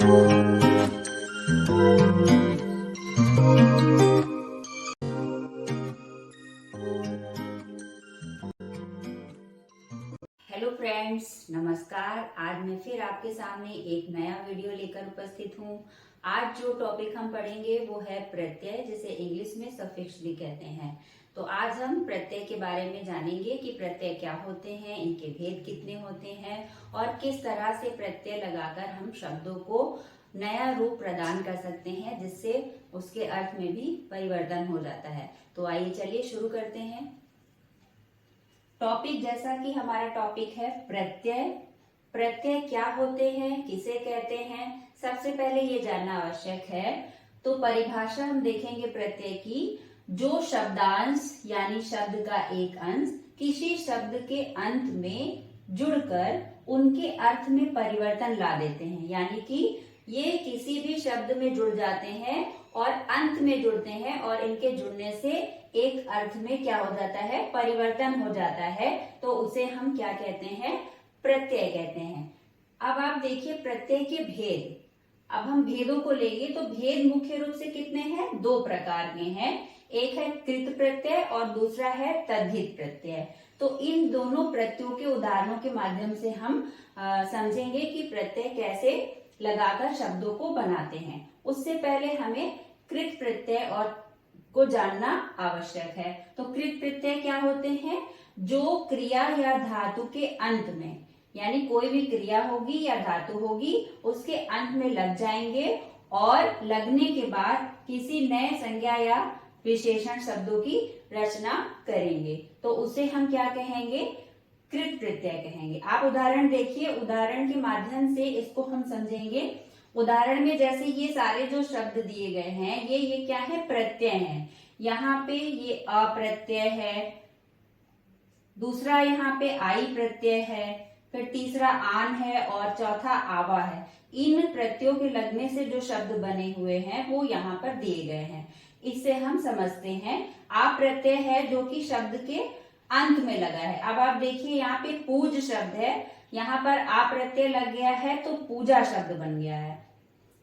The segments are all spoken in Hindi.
हेलो फ्रेंड्स, नमस्कार। आज मैं फिर आपके सामने एक नया वीडियो लेकर उपस्थित हूँ। आज जो टॉपिक हम पढ़ेंगे वो है प्रत्यय, जिसे इंग्लिश में सफिक्स भी कहते हैं। तो आज हम प्रत्यय के बारे में जानेंगे कि प्रत्यय क्या होते हैं, इनके भेद कितने होते हैं और किस तरह से प्रत्यय लगाकर हम शब्दों को नया रूप प्रदान कर सकते हैं, जिससे उसके अर्थ में भी परिवर्तन हो जाता है। तो आइए चलिए शुरू करते हैं। टॉपिक, जैसा कि हमारा टॉपिक है प्रत्यय। प्रत्यय क्या होते हैं, किसे कहते हैं, सबसे पहले ये जानना आवश्यक है। तो परिभाषा हम देखेंगे प्रत्यय की। जो शब्दांश यानी शब्द का एक अंश किसी शब्द के अंत में जुड़कर उनके अर्थ में परिवर्तन ला देते हैं, यानी कि ये किसी भी शब्द में जुड़ जाते हैं और अंत में जुड़ते हैं और इनके जुड़ने से एक अर्थ में क्या हो जाता है, परिवर्तन हो जाता है। तो उसे हम क्या कहते हैं, प्रत्यय कहते हैं। अब आप देखिए प्रत्यय के भेद। अब हम भेदों को लेंगे तो भेद मुख्य रूप से कितने हैं, दो प्रकार के हैं। एक है कृत प्रत्यय और दूसरा है तद्धित प्रत्यय। तो इन दोनों प्रत्ययों के उदाहरणों के माध्यम से हम समझेंगे कि प्रत्यय कैसे लगाकर शब्दों को बनाते हैं। उससे पहले हमें कृत प्रत्यय और को जानना आवश्यक है। तो कृत प्रत्यय क्या होते हैं, जो क्रिया या धातु के अंत में, यानी कोई भी क्रिया होगी या धातु होगी उसके अंत में लग जाएंगे और लगने के बाद किसी नए संज्ञा या विशेषण शब्दों की रचना करेंगे। तो उसे हम क्या कहेंगे, कृत प्रत्यय कहेंगे। आप उदाहरण देखिए, उदाहरण के माध्यम से इसको हम समझेंगे। उदाहरण में जैसे ये सारे जो शब्द दिए गए हैं, ये क्या है, प्रत्यय है। यहाँ पे ये अप्रत्यय है, दूसरा यहाँ पे आई प्रत्यय है, फिर तीसरा आन है और चौथा आवा है। इन प्रत्ययों के लगने से जो शब्द बने हुए हैं वो यहाँ पर दिए गए हैं। इससे हम समझते हैं अप्रत्यय है जो कि शब्द के अंत में लगा है। अब आप देखिए यहाँ पे पूज शब्द है, यहाँ पर आ प्रत्यय लग गया है तो पूजा शब्द बन गया है।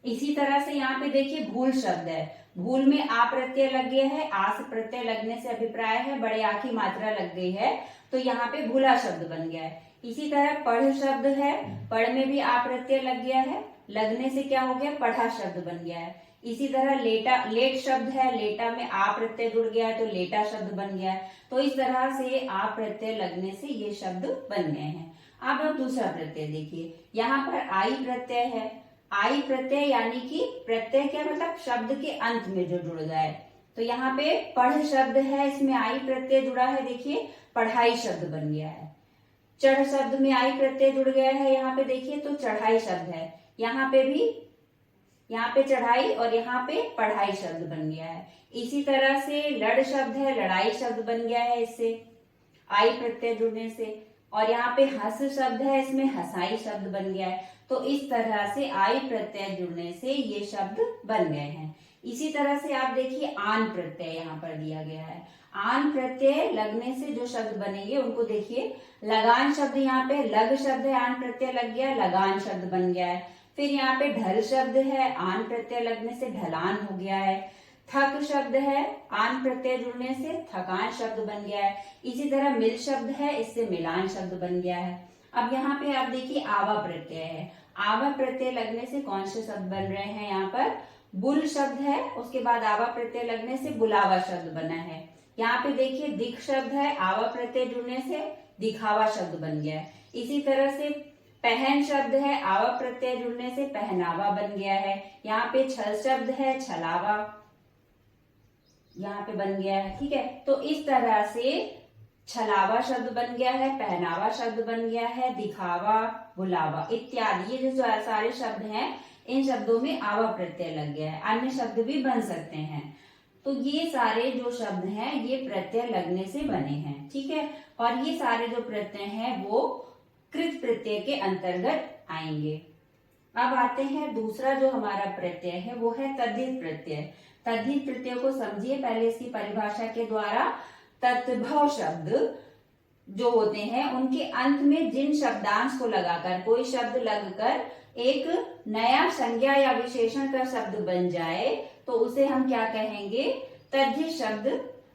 इसी तरह से यहाँ पे देखिए भूल शब्द है, भूल में आ प्रत्यय लग गया है, आ से प्रत्यय लगने से अभिप्राय है बड़े आ की मात्रा लग गई है तो यहाँ पे भूला शब्द बन गया है। इसी तरह पढ़ शब्द है, पढ़ में भी आ प्रत्यय लग गया है, लगने से क्या हो गया, पढ़ा शब्द बन गया है। इसी तरह लेट शब्द है, लेटा में आ प्रत्यय जुड़ गया है तो लेटा शब्द बन गया है। तो इस तरह से आ प्रत्यय लगने से ये शब्द बन गए हैं। अब आप दूसरा प्रत्यय देखिए, यहाँ पर आई प्रत्यय है। आई प्रत्यय यानी कि प्रत्यय क्या मतलब शब्द के अंत में जो जुड़ जाए। तो यहाँ पे पढ़ शब्द है, इसमें आई प्रत्यय जुड़ा है, देखिए पढ़ाई शब्द बन गया है। चढ़ शब्द में आई प्रत्यय जुड़ गया है, यहाँ पे देखिए तो चढ़ाई शब्द है। यहाँ पे भी, यहाँ पे चढ़ाई और यहाँ पे पढ़ाई शब्द बन गया है। इसी तरह से लड़ शब्द है, लड़ाई शब्द बन गया है इससे आई प्रत्यय जुड़ने से। और यहाँ पे हंस शब्द है, इसमें हंसाई शब्द बन गया है। तो इस तरह से आई प्रत्यय जुड़ने से ये शब्द बन गए हैं। इसी तरह से आप देखिए आन प्रत्यय यहाँ पर दिया गया है। आन प्रत्यय लगने से जो शब्द बनेंगे उनको देखिए, लगान शब्द, यहाँ पे लग शब्द है, आन प्रत्यय लग गया, लगान शब्द बन गया है। फिर यहाँ पे ढल शब्द है, आन प्रत्यय लगने से ढलान हो गया है। थक शब्द है, आन प्रत्यय जुड़ने से थकान शब्द बन गया है। इसी तरह मिल शब्द है, इससे मिलान शब्द बन गया है। अब यहाँ पे आप देखिए आवा प्रत्यय है, आवा प्रत्यय लगने से कौन से शब्द बन रहे हैं, यहाँ पर बुल शब्द है, उसके बाद आवा प्रत्यय लगने से बुलावा शब्द बना है। यहाँ पे देखिए दिख शब्द है, आवा प्रत्यय जुड़ने से दिखावा शब्द बन गया है। इसी तरह से पहन शब्द है, आवा प्रत्यय जुड़ने से पहनावा बन गया है। यहाँ पे छल शब्द है, छलावा यहाँ पे बन गया है। ठीक है, तो इस तरह से छलावा शब्द बन गया है, पहनावा शब्द बन गया है, दिखावा, बुलावा इत्यादि, ये जो सारे शब्द हैं इन शब्दों में आवा प्रत्यय लग गया है। अन्य शब्द भी बन सकते हैं। तो ये सारे जो शब्द हैं ये प्रत्यय लगने से बने हैं। ठीक है, और ये सारे जो प्रत्यय हैं वो कृत प्रत्यय के अंतर्गत आएंगे। अब आते हैं दूसरा जो हमारा प्रत्यय है वो है तद्धित प्रत्यय। तद्धित प्रत्यय को समझिए पहले इसकी परिभाषा के द्वारा। तद्भव शब्द जो होते हैं उनके अंत में जिन शब्दांश को लगाकर, कोई शब्द लगकर एक नया संज्ञा या विशेषण का शब्द बन जाए तो उसे हम क्या कहेंगे, तद्धित शब्द,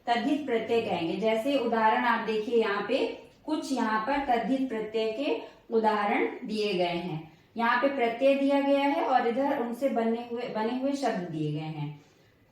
तद्धित प्रत्यय कहेंगे। जैसे उदाहरण आप देखिए यहाँ पे कुछ यहाँ पर तद्धित प्रत्यय के उदाहरण दिए गए हैं। यहाँ पे प्रत्यय दिया गया है और इधर उनसे बने हुए शब्द दिए गए हैं।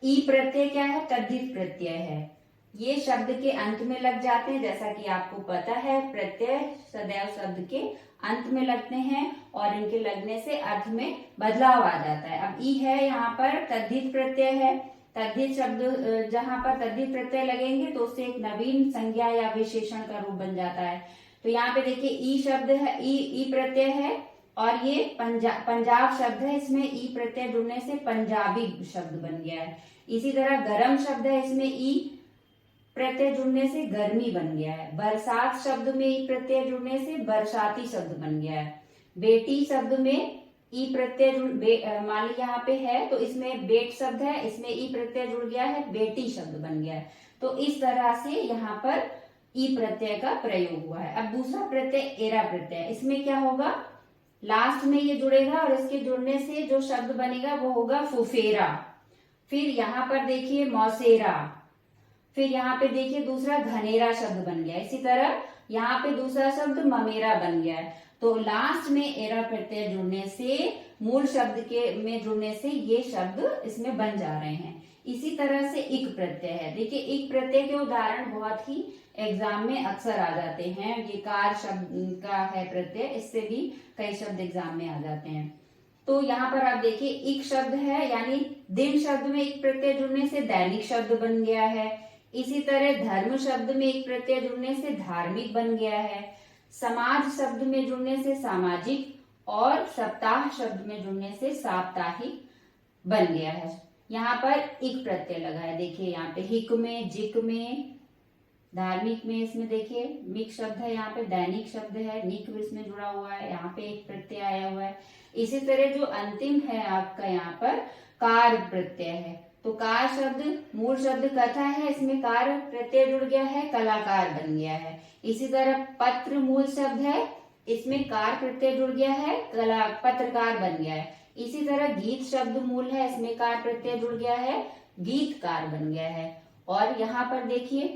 ई प्रत्यय क्या है, तद्धित प्रत्यय है। ये शब्द के अंत में लग जाते हैं, जैसा कि आपको पता है प्रत्यय सदैव शब्द के अंत में लगते हैं और इनके लगने से अर्थ में बदलाव आ जाता है। अब ई है यहाँ पर तद्धित प्रत्यय है। तद्धित शब्द जहां पर तद्धित प्रत्यय लगेंगे तो उससे एक नवीन संज्ञा या विशेषण का रूप बन जाता है। तो यहाँ पे देखिए ई शब्द है, ई प्रत्यय है और ये पंजाब शब्द है, इसमें ई प्रत्यय जुड़ने से पंजाबी शब्द बन गया है। इसी तरह गरम शब्द है, इसमें ई प्रत्यय जुड़ने से गर्मी बन गया है। बरसात शब्द में ई प्रत्यय जुड़ने से बरसाती शब्द बन गया है। बेटी शब्द में ई प्रत्यय मान ली यहाँ पे है तो इसमें बेट शब्द है, इसमें ई प्रत्यय जुड़ गया है, बेटी शब्द बन गया है। तो इस तरह से यहाँ पर ई प्रत्यय का प्रयोग हुआ है। अब दूसरा प्रत्यय एरा प्रत्यय, इसमें क्या होगा, लास्ट में ये जुड़ेगा और इसके जुड़ने से जो शब्द बनेगा वो होगा फुफेरा। फिर यहाँ पर देखिए मौसेरा, फिर यहाँ पे देखिए दूसरा घनेरा शब्द बन गया। इसी तरह यहाँ पे दूसरा शब्द ममेरा बन गया है। तो लास्ट में एरा प्रत्यय जुड़ने से, मूल शब्द के में जुड़ने से ये शब्द इसमें बन जा रहे हैं। इसी तरह से इक प्रत्यय है। देखिए इक प्रत्यय के उदाहरण बहुत ही एग्जाम में अक्सर आ जाते हैं। ये कार शब्द का है प्रत्यय, इससे भी कई शब्द एग्जाम में आ जाते हैं। तो यहाँ पर आप देखिए इक शब्द है, यानी दिन शब्द में इक प्रत्यय जुड़ने से दैनिक शब्द बन गया है। इसी तरह धर्म शब्द में एक प्रत्यय जुड़ने से धार्मिक बन गया है। समाज शब्द में जुड़ने से सामाजिक और सप्ताह शब्द में जुड़ने से साप्ताहिक बन गया है। यहाँ पर इक प्रत्यय लगा है, देखिए यहाँ पे हिक में, जिक में, धार्मिक में, इसमें देखिए मिक शब्द है, यहाँ पे दैनिक शब्द है, निक इसमें जुड़ा हुआ है, यहाँ पे एक प्रत्यय आया हुआ है। इसी तरह जो अंतिम है आपका यहाँ पर कार प्रत्यय है। तो कार शब्द मूल शब्द कथा है, इसमें कार प्रत्यय जुड़ गया है, कलाकार बन गया है। इसी तरह पत्र मूल शब्द है, इसमें कार प्रत्यय जुड़ गया है, पत्रकार बन गया है। इसी तरह गीत शब्द मूल है, इसमें कार प्रत्यय जुड़ गया है, गीतकार बन गया है। और यहाँ पर देखिए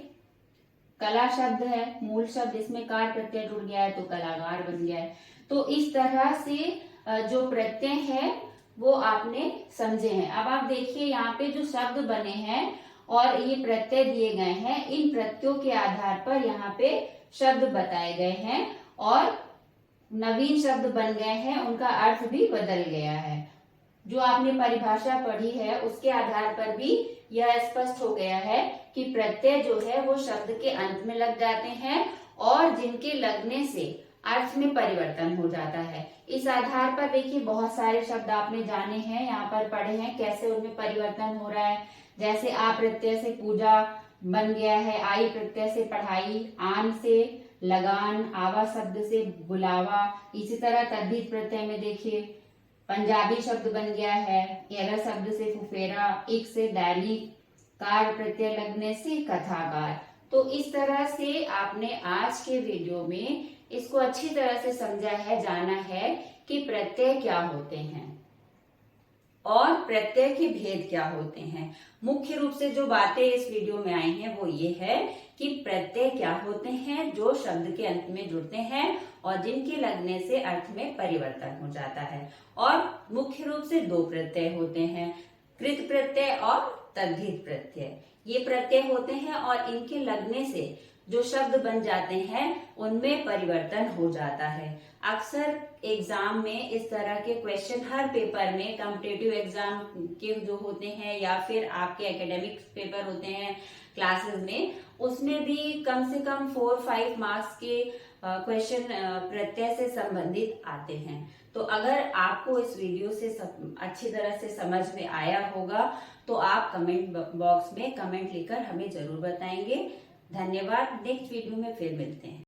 कला शब्द है, मूल शब्द, इसमें कार प्रत्यय जुड़ गया है तो कलाकार बन गया है। तो इस तरह से जो प्रत्यय है वो आपने समझे हैं। अब आप देखिए यहाँ पे जो शब्द बने हैं और ये प्रत्यय दिए गए हैं, इन प्रत्ययों के आधार पर यहाँ पे शब्द बताए गए हैं और नवीन शब्द बन गए हैं, उनका अर्थ भी बदल गया है। जो आपने परिभाषा पढ़ी है उसके आधार पर भी यह स्पष्ट हो गया है कि प्रत्यय जो है वो शब्द के अंत में लग जाते हैं और जिनके लगने से अर्थ में परिवर्तन हो जाता है। इस आधार पर देखिए बहुत सारे शब्द आपने जाने हैं, यहाँ पर पढ़े हैं कैसे उनमें परिवर्तन हो रहा है। जैसे आ प्रत्यय से पूजा बन गया है, आई प्रत्यय से पढ़ाई, आन से लगान, आवा शब्द से बुलावा। इसी तरह तद्धित प्रत्यय में देखिए पंजाबी शब्द बन गया है, एरा शब्द से फुफेरा, इक से दैनिक, कार प्रत्यय लगने से कथाकार। तो इस तरह से आपने आज के वीडियो में इसको अच्छी तरह से समझा है, जाना है कि प्रत्यय क्या होते हैं और प्रत्यय के भेद क्या होते हैं। मुख्य रूप से जो बातें इस वीडियो में आई हैं वो ये है कि प्रत्यय क्या होते हैं जो शब्द के अंत में जुड़ते हैं और जिनके लगने से अर्थ में परिवर्तन हो जाता है। और मुख्य रूप से दो प्रत्यय होते हैं, कृत प्रत्यय और तद्धित प्रत्यय। ये प्रत्यय होते हैं और इनके लगने से जो शब्द बन जाते हैं उनमें परिवर्तन हो जाता है। अक्सर एग्जाम में इस तरह के क्वेश्चन हर पेपर में, कॉम्पिटिटिव एग्जाम के जो होते हैं या फिर आपके एकेडमिक पेपर होते हैं क्लासेस में, उसमें भी कम से कम 4-5 मार्क्स के क्वेश्चन प्रत्यय से संबंधित आते हैं। तो अगर आपको इस वीडियो से अच्छी तरह से समझ में आया होगा तो आप कमेंट बॉक्स में कमेंट लिखकर हमें जरूर बताएंगे। धन्यवाद। नेक्स्ट वीडियो में फिर मिलते हैं।